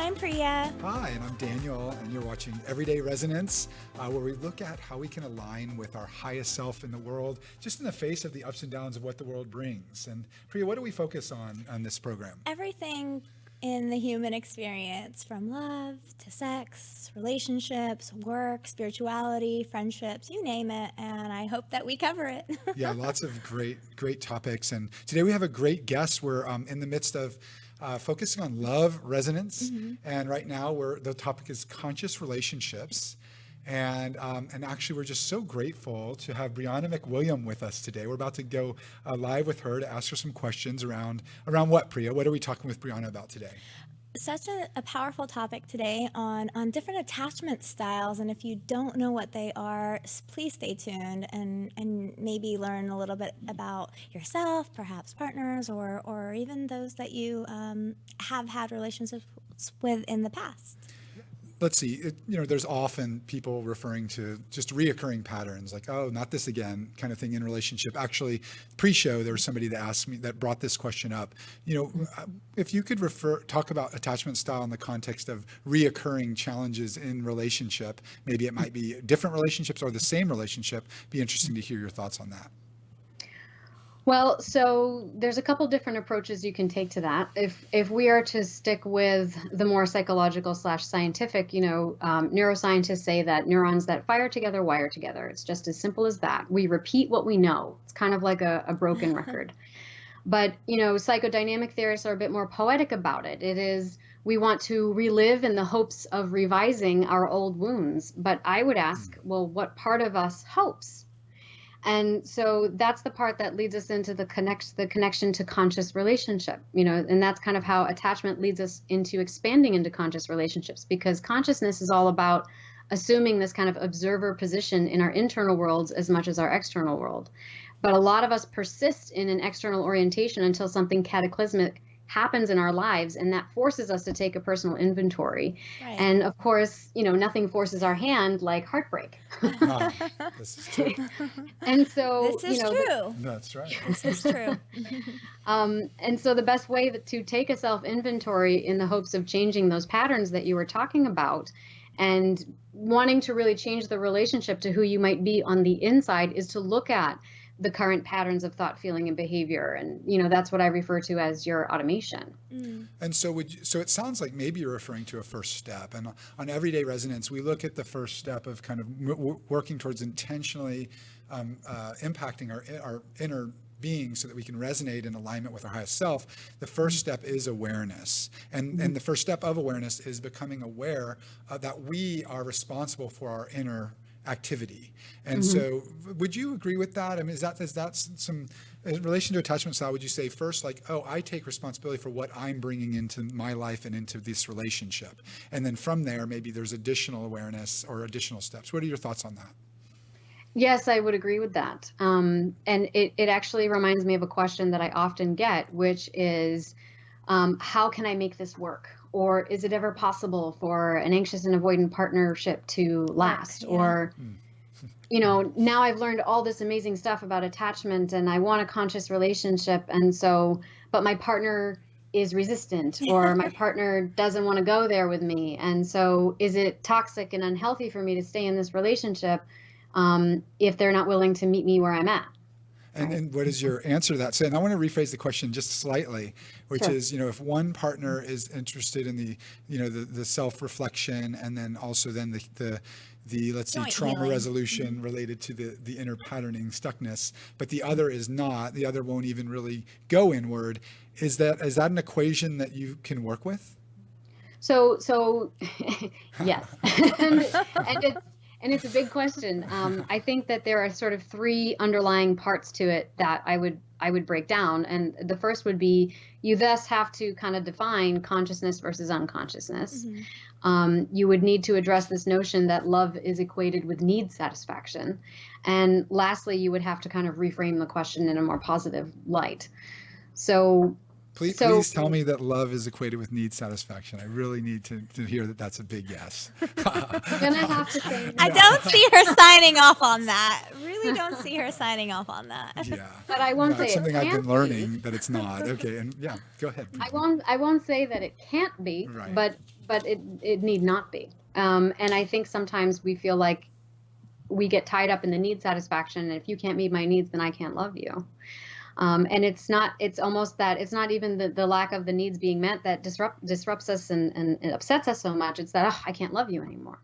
I'm Priya. Hi, and I'm Daniel, and you're watching Everyday Resonance, where we look at how we can align with our highest self in the world, just in the face of the ups and downs of what the world brings. And Priya, what do we focus on this program? Everything in the human experience, from love to sex, relationships, work, spirituality, friendships, you name it, and I hope that we cover it. Yeah, lots of great topics. And today we have a great guest. We're in the midst of focusing on love resonance, and right now the topic is conscious relationships. And actually, we're just so grateful to have Brianna McWilliam with us today. We're about to go live with her to ask her some questions around what, Priya? What are we talking with Brianna about today? Such a powerful topic today on different attachment styles, and if you don't know what they are, please stay tuned and maybe learn a little bit about yourself, perhaps partners, or even those that you have had relationships with in the past. Let's see, there's often people referring to just reoccurring patterns, like, oh, not this again, kind of thing in relationship. Actually, pre-show, there was somebody that brought this question up. If you could talk about attachment style in the context of reoccurring challenges in relationship, maybe it might be different relationships or the same relationship. Be interesting to hear your thoughts on that. Well, so there's a couple different approaches you can take to that. If we are to stick with the more psychological / scientific, neuroscientists say that neurons that fire together wire together. It's just as simple as that. We repeat what we know. It's kind of like a broken record. But, psychodynamic theorists are a bit more poetic about it. It is, we want to relive in the hopes of revising our old wounds. But I would ask, well, what part of us hopes? And so that's the part that leads us into the connection to conscious relationship, and that's kind of how attachment leads us into expanding into conscious relationships, because consciousness is all about assuming this kind of observer position in our internal worlds as much as our external world. But a lot of us persist in an external orientation until something cataclysmic happens in our lives, and that forces us to take a personal inventory. Right. And of course, nothing forces our hand like heartbreak. This is true. And so this is true. That's right. This is true. And so the best way to take a self-inventory in the hopes of changing those patterns that you were talking about and wanting to really change the relationship to who you might be on the inside is to look at the current patterns of thought, feeling, and behavior. And, that's what I refer to as your automation. And so it sounds like maybe you're referring to a first step. And on Everyday Resonance, we look at the first step of kind of working towards intentionally impacting our inner being so that we can resonate in alignment with our highest self. The first step is awareness. And the first step of awareness is becoming aware that we are responsible for our inner activity. And so would you agree with that? I mean, is that some, in relation to attachment style, would you say first, like, oh, I take responsibility for what I'm bringing into my life and into this relationship. And then from there, maybe there's additional awareness or additional steps. What are your thoughts on that? Yes, I would agree with that. And it actually reminds me of a question that I often get, which is, how can I make this work? Or is it ever possible for an anxious and avoidant partnership to last? Yeah. Or, now I've learned all this amazing stuff about attachment and I want a conscious relationship. And so, but my partner is resistant, or my partner doesn't want to go there with me. And so is it toxic and unhealthy for me to stay in this relationship if they're not willing to meet me where I'm at? And what is your answer to that? So, and I want to rephrase the question just slightly, which is, if one partner is interested in the self-reflection and then also then the let's say trauma resolution related to the inner patterning stuckness, but the other is not, the other won't even really go inward. Is that an equation that you can work with? So yes, and it's a big question. I think that there are sort of three underlying parts to it that I would break down. And the first would be, you thus have to kind of define consciousness versus unconsciousness. You would need to address this notion that love is equated with need satisfaction. And lastly, you would have to kind of reframe the question in a more positive light. So Please tell me that love is equated with need satisfaction. I really need to hear that that's a big yes. I'm gonna have to say no. I don't see her signing off on that. Really really don't see her signing off on that. Yeah. But I won't No, say it's it something I've can't been learning that it's not. Okay, and yeah, go ahead. I won't say that it can't be, Right. but it need not be. And I think sometimes we feel like we get tied up in the need satisfaction, and if you can't meet my needs, then I can't love you. And it's almost that it's not even the lack of the needs being met that disrupts us and it upsets us so much. It's that, oh, I can't love you anymore.